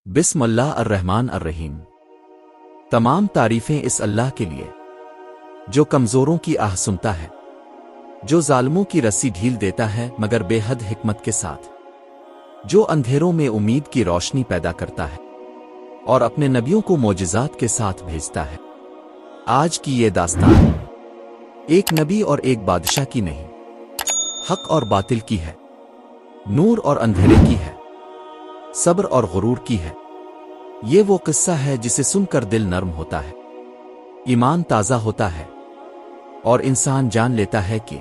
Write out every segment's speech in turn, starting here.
بسم اللہ الرحمن الرحیم۔ تمام تعریفیں اس اللہ کے لیے جو کمزوروں کی آہ سنتا ہے، جو ظالموں کی رسی ڈھیل دیتا ہے مگر بے حد حکمت کے ساتھ، جو اندھیروں میں امید کی روشنی پیدا کرتا ہے اور اپنے نبیوں کو معجزات کے ساتھ بھیجتا ہے۔ آج کی یہ داستان ایک نبی اور ایک بادشاہ کی نہیں، حق اور باطل کی ہے، نور اور اندھیرے کی ہے، صبر اور غرور کی ہے۔ یہ وہ قصہ ہے جسے سن کر دل نرم ہوتا ہے، ایمان تازہ ہوتا ہے اور انسان جان لیتا ہے کہ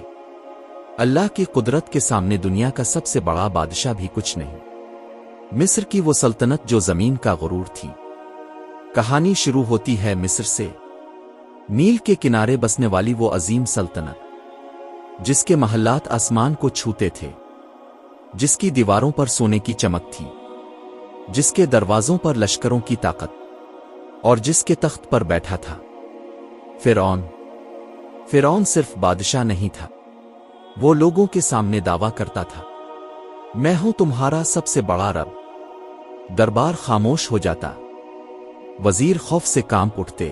اللہ کی قدرت کے سامنے دنیا کا سب سے بڑا بادشاہ بھی کچھ نہیں۔ مصر کی وہ سلطنت جو زمین کا غرور تھی۔ کہانی شروع ہوتی ہے مصر سے، نیل کے کنارے بسنے والی وہ عظیم سلطنت جس کے محلات آسمان کو چھوتے تھے، جس کی دیواروں پر سونے کی چمک تھی، جس کے دروازوں پر لشکروں کی طاقت اور جس کے تخت پر بیٹھا تھا فرعون۔ فرعون صرف بادشاہ نہیں تھا، وہ لوگوں کے سامنے دعویٰ کرتا تھا، میں ہوں تمہارا سب سے بڑا رب۔ دربار خاموش ہو جاتا، وزیر خوف سے کانپ اٹھتے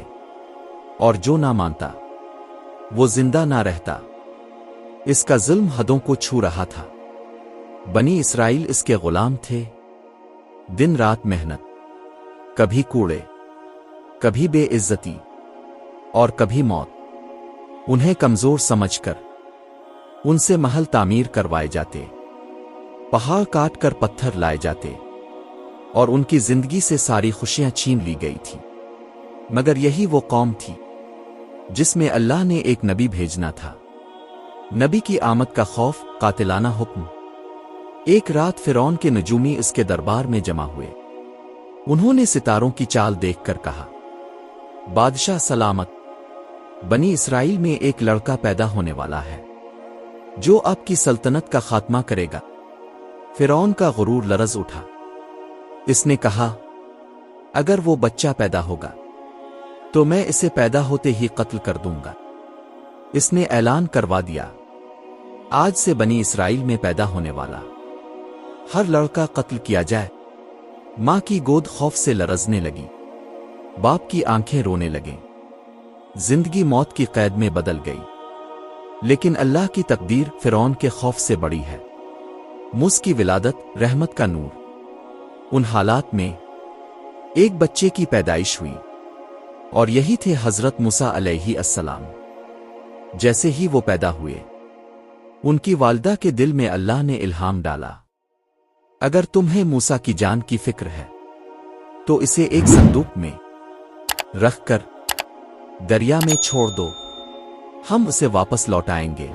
اور جو نہ مانتا وہ زندہ نہ رہتا۔ اس کا ظلم حدوں کو چھو رہا تھا۔ بنی اسرائیل اس کے غلام تھے، دن رات محنت، کبھی کوڑے، کبھی بے عزتی اور کبھی موت۔ انہیں کمزور سمجھ کر ان سے محل تعمیر کروائے جاتے، پہاڑ کاٹ کر پتھر لائے جاتے اور ان کی زندگی سے ساری خوشیاں چھین لی گئی تھی۔ مگر یہی وہ قوم تھی جس میں اللہ نے ایک نبی بھیجنا تھا۔ نبی کی آمد کا خوف، قاتلانہ حکم۔ ایک رات فرعون کے نجومی اس کے دربار میں جمع ہوئے۔ انہوں نے ستاروں کی چال دیکھ کر کہا، بادشاہ سلامت، بنی اسرائیل میں ایک لڑکا پیدا ہونے والا ہے جو آپ کی سلطنت کا خاتمہ کرے گا۔ فرعون کا غرور لرز اٹھا۔ اس نے کہا، اگر وہ بچہ پیدا ہوگا تو میں اسے پیدا ہوتے ہی قتل کر دوں گا۔ اس نے اعلان کروا دیا، آج سے بنی اسرائیل میں پیدا ہونے والا ہر لڑکا قتل کیا جائے۔ ماں کی گود خوف سے لرزنے لگی، باپ کی آنکھیں رونے لگیں۔ زندگی موت کی قید میں بدل گئی۔ لیکن اللہ کی تقدیر فرعون کے خوف سے بڑی ہے۔ موسی کی ولادت، رحمت کا نور۔ ان حالات میں ایک بچے کی پیدائش ہوئی اور یہی تھے حضرت موسیٰ علیہ السلام۔ جیسے ہی وہ پیدا ہوئے، ان کی والدہ کے دل میں اللہ نے الہام ڈالا، اگر تمہیں موسیٰ کی جان کی فکر ہے تو اسے ایک صندوق میں رکھ کر دریا میں چھوڑ دو، ہم اسے واپس لوٹائیں گے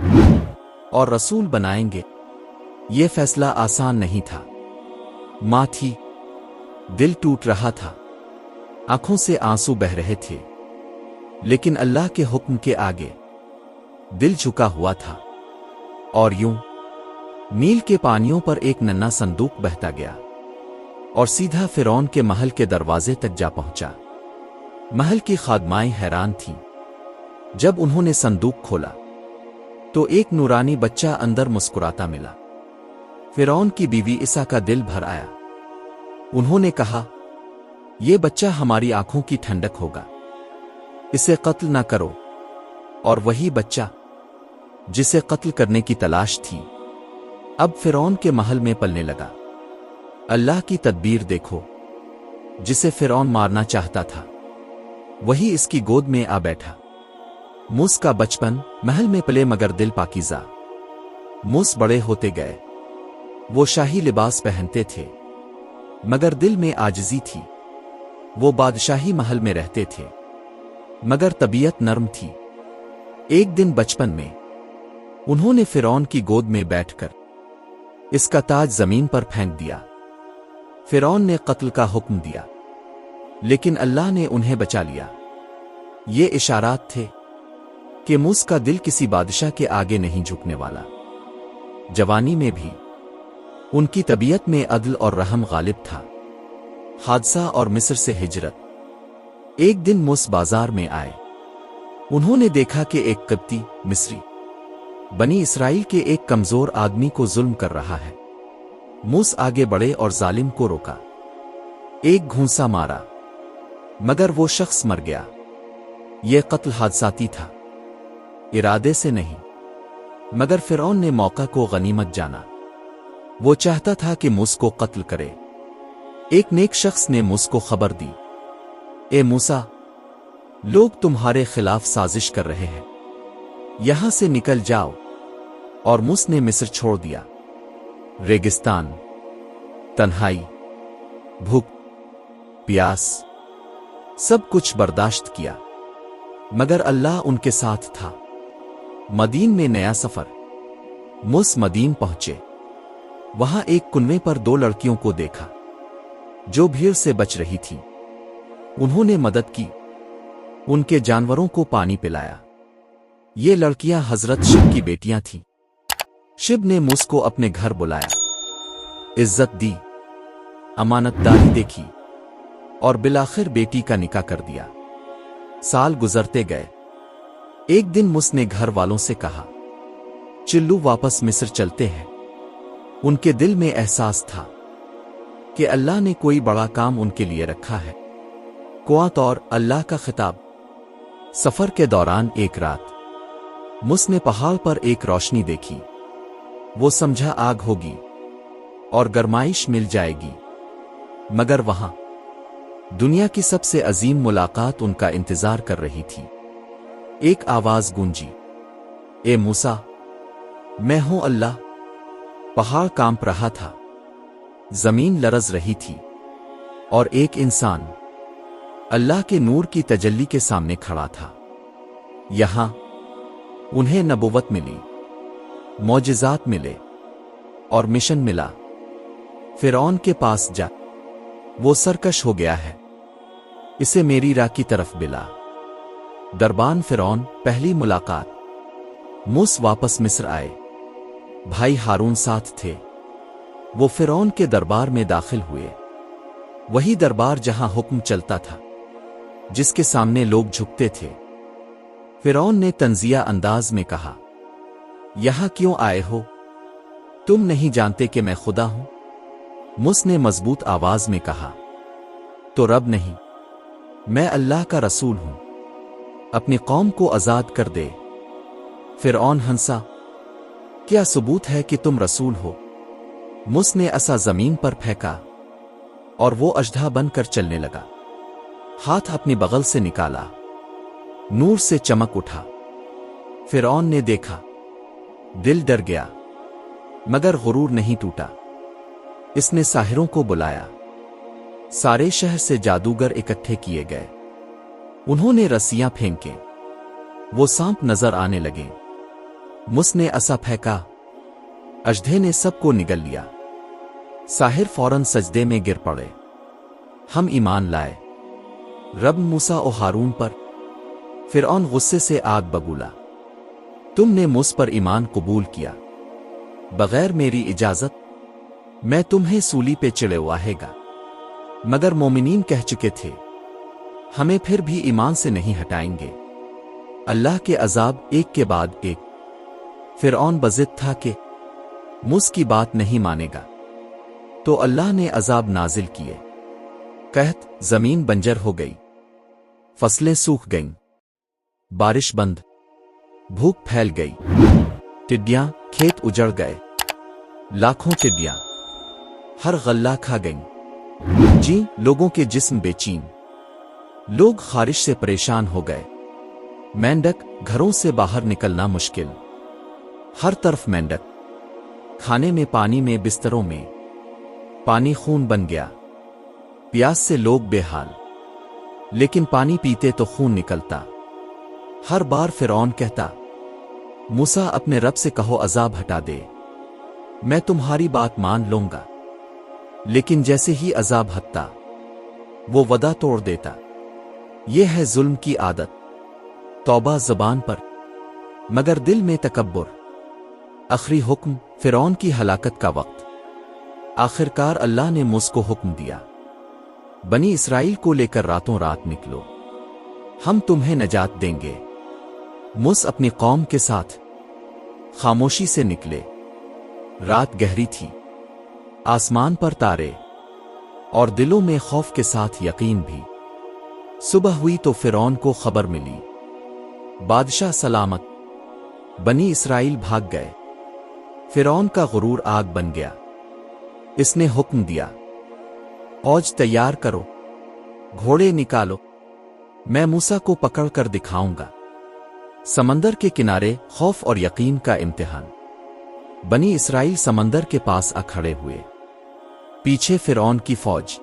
اور رسول بنائیں گے۔ یہ فیصلہ آسان نہیں تھا۔ ماں تھی، دل ٹوٹ رہا تھا، آنکھوں سے آنسو بہہ رہے تھے، لیکن اللہ کے حکم کے آگے دل جھکا ہوا تھا۔ اور یوں نیل کے پانیوں پر ایک ننھا صندوق بہتا گیا اور سیدھا فرعون کے محل کے دروازے تک جا پہنچا۔ محل کی خادمائیں حیران تھیں۔ جب انہوں نے صندوق کھولا تو ایک نورانی بچہ اندر مسکراتا ملا۔ فرعون کی بیوی عیسیٰ کا دل بھر آیا۔ انہوں نے کہا، یہ بچہ ہماری آنکھوں کی ٹھنڈک ہوگا، اسے قتل نہ کرو۔ اور وہی بچہ جسے قتل کرنے کی تلاش تھی، اب فرعون کے محل میں پلنے لگا۔ اللہ کی تدبیر دیکھو، جسے فرعون مارنا چاہتا تھا وہی اس کی گود میں آ بیٹھا۔ موسی کا بچپن، محل میں پلے مگر دل پاکیزہ۔ موسی بڑے ہوتے گئے، وہ شاہی لباس پہنتے تھے مگر دل میں عاجزی تھی۔ وہ بادشاہی محل میں رہتے تھے مگر طبیعت نرم تھی۔ ایک دن بچپن میں انہوں نے فرعون کی گود میں بیٹھ کر اس کا تاج زمین پر پھینک دیا۔ فرعون نے قتل کا حکم دیا، لیکن اللہ نے انہیں بچا لیا۔ یہ اشارات تھے کہ موسی کا دل کسی بادشاہ کے آگے نہیں جھکنے والا۔ جوانی میں بھی ان کی طبیعت میں عدل اور رحم غالب تھا۔ حادثہ اور مصر سے ہجرت۔ ایک دن موسی بازار میں آئے۔ انہوں نے دیکھا کہ ایک قبطی مصری بنی اسرائیل کے ایک کمزور آدمی کو ظلم کر رہا ہے۔ موسی آگے بڑھے اور ظالم کو روکا۔ ایک گھونسا مارا مگر وہ شخص مر گیا۔ یہ قتل حادثاتی تھا، ارادے سے نہیں، مگر فرعون نے موقع کو غنیمت جانا۔ وہ چاہتا تھا کہ موسیٰ کو قتل کرے۔ ایک نیک شخص نے موسیٰ کو خبر دی، اے موسیٰ، لوگ تمہارے خلاف سازش کر رہے ہیں، یہاں سے نکل جاؤ۔ اور موسیٰ نے مصر چھوڑ دیا۔ ریگستان، تنہائی، بھوک، پیاس، سب کچھ برداشت کیا، مگر اللہ ان کے ساتھ تھا۔ مدین میں نیا سفر۔ موسیٰ مدین پہنچے، وہاں ایک کنویں پر دو لڑکیوں کو دیکھا جو بھیڑ سے بچ رہی تھیں۔ انہوں نے مدد کی، ان کے جانوروں کو پانی پلایا۔ یہ لڑکیاں حضرت شب کی بیٹیاں تھیں۔ شب نے موسیٰ کو اپنے گھر بلایا، عزت دی، امانت داری دیکھی، اور بالآخر بیٹی کا نکاح کر دیا۔ سال گزرتے گئے۔ ایک دن موسیٰ نے گھر والوں سے کہا، چلو واپس مصر چلتے ہیں۔ ان کے دل میں احساس تھا کہ اللہ نے کوئی بڑا کام ان کے لیے رکھا ہے۔ قوت اور اللہ کا خطاب۔ سفر کے دوران ایک رات موسیٰ نے پہاڑ پر ایک روشنی دیکھی۔ وہ سمجھا آگ ہوگی اور گرمائش مل جائے گی، مگر وہاں دنیا کی سب سے عظیم ملاقات ان کا انتظار کر رہی تھی۔ ایک آواز گونجی، اے موسیٰ، میں ہوں اللہ۔ پہاڑ کانپ رہا تھا، زمین لرز رہی تھی، اور ایک انسان اللہ کے نور کی تجلی کے سامنے کھڑا تھا۔ یہاں انہیں نبوت ملی، معجزات ملے، اور مشن ملا۔ فرعون کے پاس جا، وہ سرکش ہو گیا ہے، اسے میری راہ کی طرف بلا۔ دربان فرعون، پہلی ملاقات۔ موسیٰ واپس مصر آئے، بھائی ہارون ساتھ تھے۔ وہ فرعون کے دربار میں داخل ہوئے، وہی دربار جہاں حکم چلتا تھا، جس کے سامنے لوگ جھکتے تھے۔ فرعون نے طنزیہ انداز میں کہا، یہاں کیوں آئے ہو؟ تم نہیں جانتے کہ میں خدا ہوں؟ موسیٰ نے مضبوط آواز میں کہا، تو رب نہیں، میں اللہ کا رسول ہوں، اپنی قوم کو آزاد کر دے۔ فرعون ہنسا، کیا ثبوت ہے کہ تم رسول ہو؟ موسیٰ نے عصا زمین پر پھینکا اور وہ اژدھا بن کر چلنے لگا۔ ہاتھ اپنی بغل سے نکالا، نور سے چمک اٹھا۔ فرعون نے دیکھا، دل ڈر گیا، مگر غرور نہیں ٹوٹا۔ اس نے ساحروں کو بلایا، سارے شہر سے جادوگر اکٹھے کیے گئے۔ انہوں نے رسیاں پھینکیں، وہ سانپ نظر آنے لگے۔ موسیٰ نے عصا پھینکا، اژدھے نے سب کو نگل لیا۔ ساحر فوراً سجدے میں گر پڑے۔ ہم ایمان لائے رب موسیٰ و ہارون پر۔ فرعون غصے سے آگ بگولا، تم نے مجھ پر ایمان قبول کیا بغیر میری اجازت؟ میں تمہیں سولی پہ چڑھواہے گا۔ مگر مومنین کہہ چکے تھے، ہمیں پھر بھی ایمان سے نہیں ہٹائیں گے۔ اللہ کے عذاب ایک کے بعد ایک۔ فرعون بضد تھا کہ موسیٰ کی بات نہیں مانے گا، تو اللہ نے عذاب نازل کیے۔ قحط، زمین بنجر ہو گئی، فصلیں سوکھ گئیں، بارش بند، بھوک پھیل گئی، ٹڈیاں، کھیت اجڑ گئے، لاکھوں ٹڈیاں ہر غلہ کھا گئیں۔ جی، لوگوں کے جسم بے چین، لوگ خارش سے پریشان ہو گئے۔ مینڈک، گھروں سے باہر نکلنا مشکل، ہر طرف مینڈک، کھانے میں، پانی میں، بستروں میں، پانی خون بن گیا۔ پیاس سے لوگ بے حال، لیکن پانی پیتے تو خون نکلتا۔ ہر بار فرعون کہتا، موسیٰ اپنے رب سے کہو عذاب ہٹا دے، میں تمہاری بات مان لوں گا۔ لیکن جیسے ہی عذاب ہٹتا، وہ وعدہ توڑ دیتا۔ یہ ہے ظلم کی عادت، توبہ زبان پر مگر دل میں تکبر۔ آخری حکم، فرعون کی ہلاکت کا وقت۔ آخرکار اللہ نے موسیٰ کو حکم دیا، بنی اسرائیل کو لے کر راتوں رات نکلو، ہم تمہیں نجات دیں گے۔ موسیٰ اپنی قوم کے ساتھ خاموشی سے نکلے۔ رات گہری تھی، آسمان پر تارے اور دلوں میں خوف کے ساتھ یقین بھی۔ صبح ہوئی تو فرعون کو خبر ملی، بادشاہ سلامت۔ بنی اسرائیل بھاگ گئے۔ فرعون کا غرور آگ بن گیا۔ اس نے حکم دیا، اوج تیار کرو، گھوڑے نکالو، میں موسیٰ کو پکڑ کر دکھاؤں گا۔ سمندر کے کنارے خوف اور یقین کا امتحان۔ بنی اسرائیل سمندر کے پاس آ کھڑے ہوئے، پیچھے فرعون کی فوج،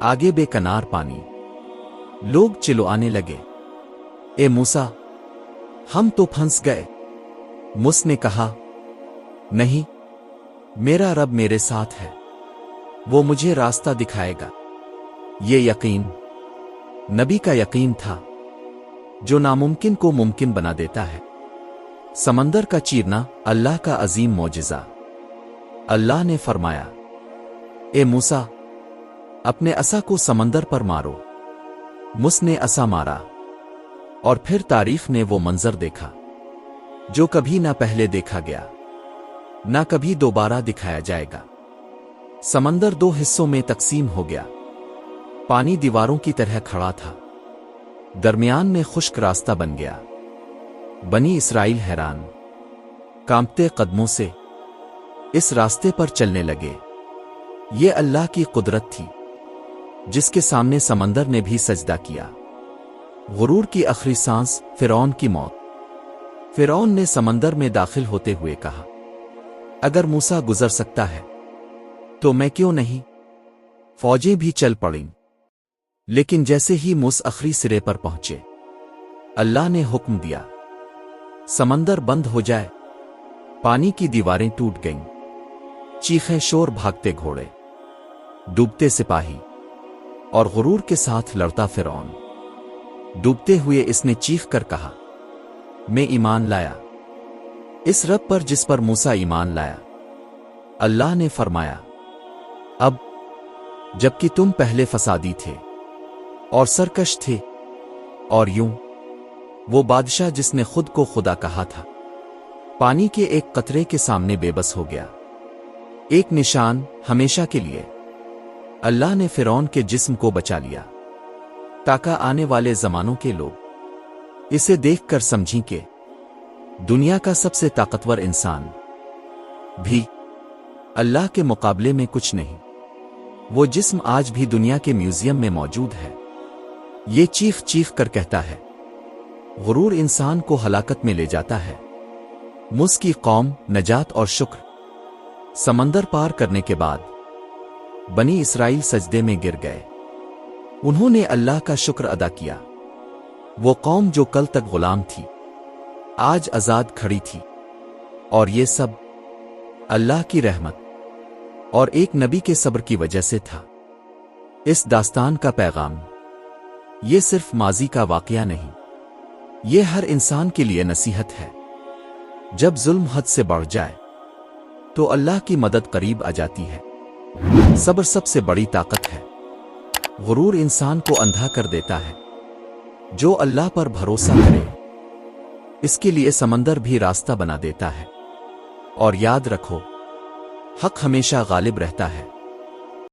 آگے بے کنار پانی۔ لوگ چلوانے لگے، اے موسیٰ، ہم تو پھنس گئے۔ موسیٰ نے کہا، نہیں، میرا رب میرے ساتھ ہے، وہ مجھے راستہ دکھائے گا۔ یہ یقین نبی کا یقین تھا، جو ناممکن کو ممکن بنا دیتا ہے۔ سمندر کا چیرنا اللہ کا عظیم معجزہ۔ اللہ نے فرمایا، اے موسیٰ، اپنے عصا کو سمندر پر مارو۔ موسیٰ نے عصا مارا، اور پھر تاریخ نے وہ منظر دیکھا جو کبھی نہ پہلے دیکھا گیا، نہ کبھی دوبارہ دکھایا جائے گا۔ سمندر دو حصوں میں تقسیم ہو گیا، پانی دیواروں کی طرح کھڑا تھا، درمیان میں خشک راستہ بن گیا۔ بنی اسرائیل حیران، کانپتے قدموں سے اس راستے پر چلنے لگے۔ یہ اللہ کی قدرت تھی، جس کے سامنے سمندر نے بھی سجدہ کیا۔ غرور کی آخری سانس، فرعون کی موت۔ فرعون نے سمندر میں داخل ہوتے ہوئے کہا، اگر موسیٰ گزر سکتا ہے تو میں کیوں نہیں؟ فوجیں بھی چل پڑیں، لیکن جیسے ہی موسیٰ آخری سرے پر پہنچے، اللہ نے حکم دیا، سمندر بند ہو جائے۔ پانی کی دیواریں ٹوٹ گئیں، چیخیں شور، بھاگتے گھوڑے، ڈوبتے سپاہی، اور غرور کے ساتھ لڑتا فرعون۔ ڈوبتے ہوئے اس نے چیخ کر کہا، میں ایمان لایا اس رب پر جس پر موسیٰ ایمان لایا۔ اللہ نے فرمایا، اب جبکہ تم پہلے فسادی تھے اور سرکش تھے، اور یوں وہ بادشاہ جس نے خود کو خدا کہا تھا، پانی کے ایک قطرے کے سامنے بے بس ہو گیا۔ ایک نشان ہمیشہ کے لیے۔ اللہ نے فرعون کے جسم کو بچا لیا، تاکہ آنے والے زمانوں کے لوگ اسے دیکھ کر سمجھیں کہ دنیا کا سب سے طاقتور انسان بھی اللہ کے مقابلے میں کچھ نہیں۔ وہ جسم آج بھی دنیا کے میوزیم میں موجود ہے۔ یہ چیخ چیخ کر کہتا ہے، غرور انسان کو ہلاکت میں لے جاتا ہے۔ موسیٰ کی قوم، نجات اور شکر۔ سمندر پار کرنے کے بعد بنی اسرائیل سجدے میں گر گئے۔ انہوں نے اللہ کا شکر ادا کیا۔ وہ قوم جو کل تک غلام تھی، آج آزاد کھڑی تھی، اور یہ سب اللہ کی رحمت اور ایک نبی کے صبر کی وجہ سے تھا۔ اس داستان کا پیغام، یہ صرف ماضی کا واقعہ نہیں، یہ ہر انسان کے لیے نصیحت ہے۔ جب ظلم حد سے بڑھ جائے تو اللہ کی مدد قریب آ جاتی ہے۔ صبر سب سے بڑی طاقت ہے۔ غرور انسان کو اندھا کر دیتا ہے۔ جو اللہ پر بھروسہ کرے، اس کے لیے سمندر بھی راستہ بنا دیتا ہے۔ اور یاد رکھو، حق ہمیشہ غالب رہتا ہے۔